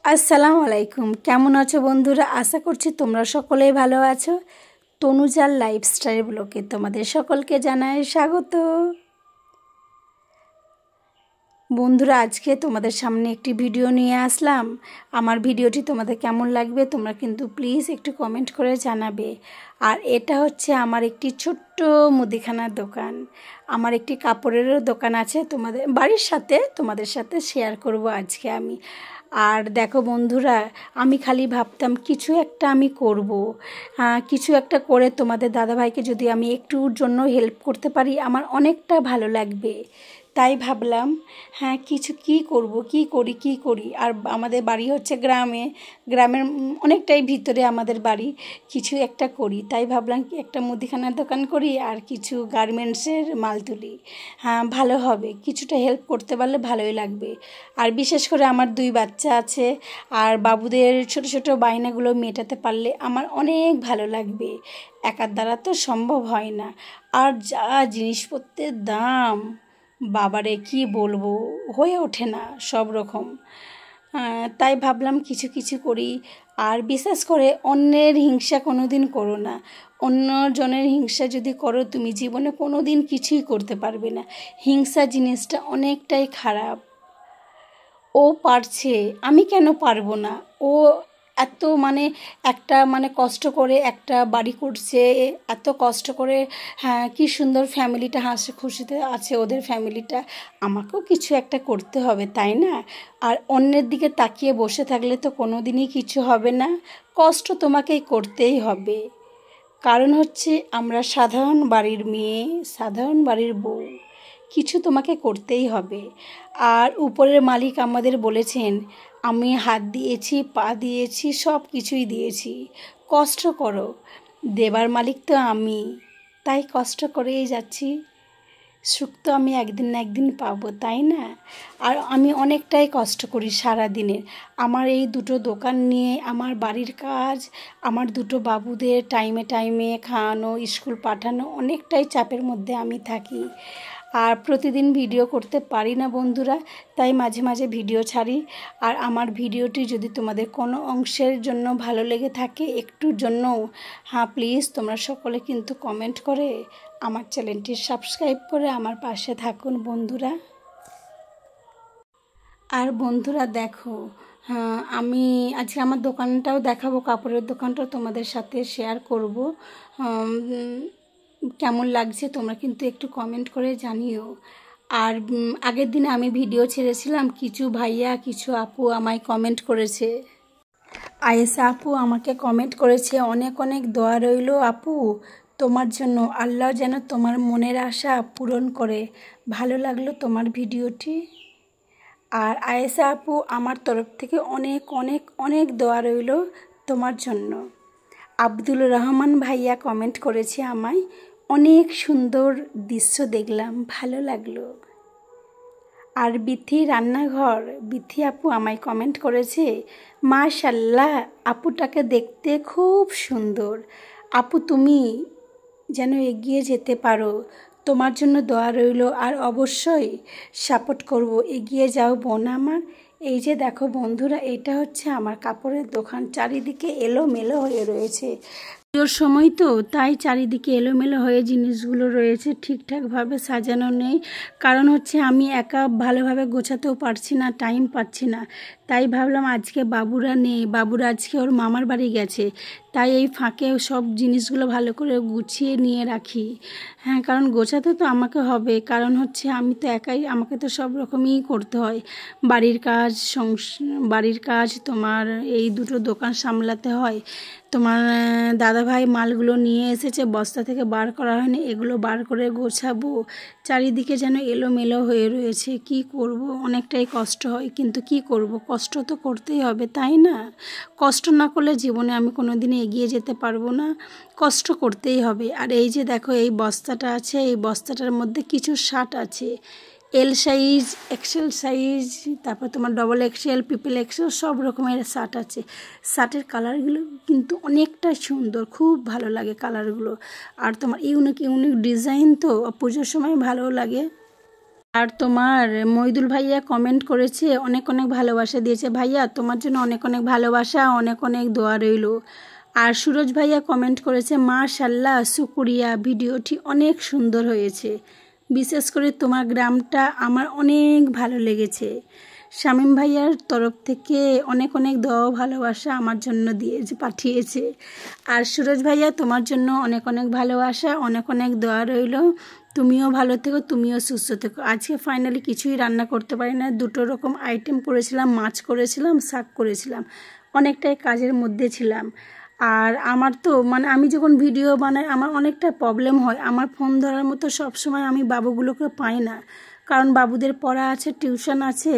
আসসালামু আলাইকুম। কেমন আছো বন্ধুরা? আশা করছি তোমরা সকলেই ভালো আছো। তনুজার লাইফস্টাইল ব্লগে তোমাদের সকলকে জানাই স্বাগত। বন্ধুরা, আজকে তোমাদের সামনে একটি ভিডিও নিয়ে আসলাম। আমার ভিডিওটি তোমাদের কেমন লাগবে তোমরা কিন্তু প্লিজ একটু কমেন্ট করে জানাবে। আর এটা হচ্ছে আমার একটি ছোট্ট মুদিখানার দোকান। আমার একটি কাপড়েরও দোকান আছে, তোমাদের বাড়ির সাথে তোমাদের সাথে শেয়ার করব আজকে আমি। আর দেখো বন্ধুরা, আমি খালি ভাবতাম কিছু একটা আমি করব, কিছু একটা করে তোমাদের দাদাভাইকে যদি আমি একটুর জন্য হেল্প করতে পারি আমার অনেকটা ভালো লাগবে। তাই ভাবলাম কিছু কি করি। আর আমাদের বাড়ি হচ্ছে গ্রামের অনেকটাই ভিতরে আমাদের বাড়ি। কিছু একটা করি, তাই ভাবলাম কি একটা মুদিখানার দোকান করি আর কিছু গার্মেন্টসের মাল তুলি। ভালো হবে, কিছুটা হেল্প করতে পারলে ভালোই লাগবে। আর বিশেষ করে আমার 2 বাচ্চা আছে, আর বাবুদের ছোট ছোট বায়নাগুলো মেটাতে পারলে আমার অনেক ভালো লাগবে। একার দ্বারা তো সম্ভব হয় না। আর যা জিনিসপত্রের দাম, বাবারে কি বলবো, হয়ে ওঠে না সব রকম। তাই ভাবলাম কিছু কিছু করি। আর বিশেষ করে অন্যের হিংসা কোনো দিন করো না। অন্য জনের হিংসা যদি করো তুমি জীবনে কোনো দিন কিছুই করতে পারবে না। হিংসা জিনিসটা অনেকটাই খারাপ। ও পারছে, আমি কেন পারবো না? ও এত একটা কষ্ট করে একটা বাড়ি করছে, এত কষ্ট করে। কি সুন্দর ফ্যামিলিটা হাসি খুশিতে আছে ওদের ফ্যামিলিটা। আমাকেও কিছু একটা করতে হবে, তাই না? আর অন্যের দিকে তাকিয়ে বসে থাকলে তো কোনো দিনই কিছু হবে না। কষ্ট তোমাকেই করতেই হবে। কারণ হচ্ছে আমরা সাধারণ বাড়ির মেয়ে, সাধারণ বাড়ির বউ। কিছু তোমাকে করতেই হবে। আর উপরের মালিক আমাদের বলেছেন, আমি হাত দিয়েছি, পা দিয়েছি, সব কিছুই দিয়েছি, কষ্ট করো। দেবার মালিক তো আমি, তাই কষ্ট করেই যাচ্ছি। সুখ তো আমি একদিন না একদিন পাবো, তাই না? আর আমি অনেকটাই কষ্ট করি সারা দিনের। আমার এই 2টো দোকান নিয়ে আমার বাড়ির কাজ, আমার 2টো বাবুদের টাইমে টাইমে খাওয়ানো, স্কুল পাঠানো, অনেকটাই চাপের মধ্যে আমি থাকি। আর প্রতিদিন ভিডিও করতে পারি না বন্ধুরা, তাই মাঝে মাঝে ভিডিও ছাড়ি। আর আমার ভিডিওটি যদি তোমাদের কোনো অংশের জন্য ভালো লেগে থাকে, একটুর জন্য, প্লিজ তোমরা সকলে কিন্তু কমেন্ট করে আমার চ্যানেলটি সাবস্ক্রাইব করে আমার পাশে থাকুন বন্ধুরা। আর বন্ধুরা দেখো, আমি আজকে আমার দোকানটাও দেখাবো, কাপড়ের দোকানটাও তোমাদের সাথে শেয়ার করব। কেমন লাগছে তোমরা কিন্তু একটু কমেন্ট করে জানিও। আর আগের দিনে আমি ভিডিও ছেড়েছিলাম, কিছু ভাইয়া কিছু আপু আমায় কমেন্ট করেছে। আয়েশা আপু আমাকে কমেন্ট করেছে, অনেক অনেক দোয়া রইল আপু তোমার জন্য, আল্লাহ যেন তোমার মনের আশা পূরণ করে। ভালো লাগলো তোমার ভিডিওটি। আর আয়েশা আপু, আমার তরফ থেকে অনেক অনেক অনেক দোয়া রইল তোমার জন্য। আব্দুল রহমান ভাইয়া কমেন্ট করেছে আমায়, অনেক সুন্দর দৃশ্য দেখলাম, ভালো লাগলো। আর বিথি রান্নাঘর, বিথি আপু আমায় কমেন্ট করেছে, মাশাল্লাহ আপুটাকে দেখতে খুব সুন্দর। আপু তুমি যেন এগিয়ে যেতে পারো, তোমার জন্য দোয়া রইল। আর অবশ্যই সাপোর্ট করব, এগিয়ে যাও বোন আমার। এই যে দেখো বন্ধুরা, এটা হচ্ছে আমার কাপড়ের দোকান, চারিদিকে এলোমেলো হয়ে রয়েছে। পুজোর সময় তো, তাই চারিদিকে এলোমেলো হয়ে জিনিসগুলো রয়েছে, ঠিকঠাকভাবে সাজানো নেই। কারণ হচ্ছে আমি একা ভালোভাবে গোছাতেও পারছি না, টাইম পাচ্ছি না। তাই ভাবলাম আজকে বাবুরা নেই, বাবুরা আজকে ওর মামার বাড়ি গেছে, তাই এই ফাঁকে সব জিনিসগুলো ভালো করে গুছিয়ে নিয়ে রাখি। কারণ গোছাতে তো আমাকে হবে, কারণ হচ্ছে আমি তো একাই, আমাকে তো সব রকমই করতে হয়। বাড়ির কাজ তোমার, এই 2টো দোকান সামলাতে হয়। তোমার দাদাভাই মালগুলো নিয়ে এসেছে, বস্তা থেকে বার করা হয়নি, এগুলো বার করে গোছাবো। চারিদিকে যেন এলোমেলো হয়ে রয়েছে, কি করব, অনেকটাই কষ্ট হয়, কিন্তু কি করব, কষ্ট তো করতেই হবে, তাই না? কষ্ট না করলে জীবনে আমি কোনো দিনই এগিয়ে যেতে পারবো না, কষ্ট করতেই হবে। আর এই যে দেখো এই বস্তাটা আছে, এই বস্তাটার মধ্যে কিছু শার্ট আছে, এল সাইজ, এক্সেল সাইজ, তারপর তোমার ডবল এক্সেল, ট্রিপল এক্সেল, সব রকমের শার্ট আছে। শার্টের কালারগুলো কিন্তু অনেকটা সুন্দর, খুব ভালো লাগে কালারগুলো। আর তোমার ইউনিক ইউনিক ডিজাইন, তো পুজোর সময় ভালো লাগে। আর তোমার মইদুল ভাইয়া কমেন্ট করেছে, অনেক অনেক ভালোবাসা দিয়েছে। ভাইয়া তোমার জন্য অনেক অনেক ভালোবাসা, অনেক অনেক দোয়া রইল। আর সুরজ ভাইয়া কমেন্ট করেছে, মাশাল্লাহ শুকরিয়া, ভিডিওটি অনেক সুন্দর হয়েছে, বিশেষ করে তোমার গ্রামটা আমার অনেক ভালো লেগেছে। শামীম ভাইয়ার তরফ থেকে অনেক অনেক দোয়া ভালোবাসা আমার জন্য পাঠিয়েছে। আর সুরজ ভাইয়া তোমার জন্য অনেক অনেক ভালোবাসা, অনেক অনেক দোয়া রইল। তুমিও ভালো থেকো, তুমিও সুস্থ থেকো। আজকে ফাইনালি কিছুই রান্না করতে পারি না, 2 রকম আইটেম করেছিলাম, মাছ করেছিলাম, শাক করেছিলাম, অনেকটাই কাজের মধ্যে ছিলাম। আর আমার তো আমি যখন ভিডিও বানাই আমার অনেকটা প্রবলেম হয়, আমার ফোন ধরার মতো সবসময় আমি বাবুগুলোকে পাই না, কারণ বাবুদের পড়া আছে, টিউশন আছে।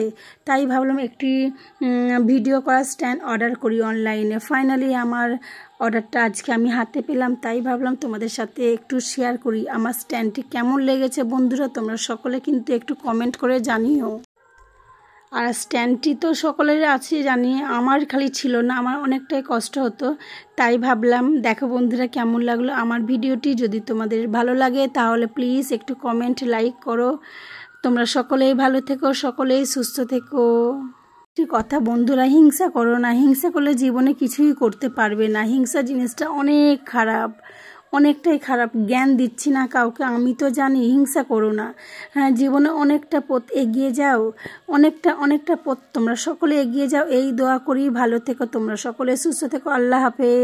তাই ভাবলাম একটি ভিডিও করার স্ট্যান্ড অর্ডার করি অনলাইনে। ফাইনালি আমার অর্ডারটা আজকে আমি হাতে পেলাম, তাই ভাবলাম তোমাদের সাথে একটু শেয়ার করি আমার স্ট্যান্ডটি কেমন লেগেছে। বন্ধুরা তোমরা সকলে কিন্তু একটু কমেন্ট করে জানিও। আর স্ট্যান্ডটি তো সকলের আছে জানি, আমার খালি ছিল না, আমার অনেকটাই কষ্ট হতো। তাই ভাবলাম দেখো বন্ধুরা কেমন লাগলো আমার ভিডিওটি। যদি তোমাদের ভালো লাগে তাহলে প্লিজ একটু কমেন্ট, লাইক করো। তোমরা সকলেই ভালো থেকো, সকলেই সুস্থ থেকো। কথা বন্ধুরা, হিংসা করো না, হিংসা করলে জীবনে কিছুই করতে পারবে না। হিংসা জিনিসটা অনেক খারাপ, অনেকটাই খারাপ। জ্ঞান দিচ্ছি না কাউকে, আমি তো জানি, হিংসা করো না। হ্যাঁ, জীবনে অনেকটা পথ এগিয়ে যাও, অনেকটা পথ তোমরা সকলে এগিয়ে যাও, এই দোয়া করি। ভালো থেকো তোমরা সকলে, সুস্থ থেকো। আল্লাহ হাফেজ।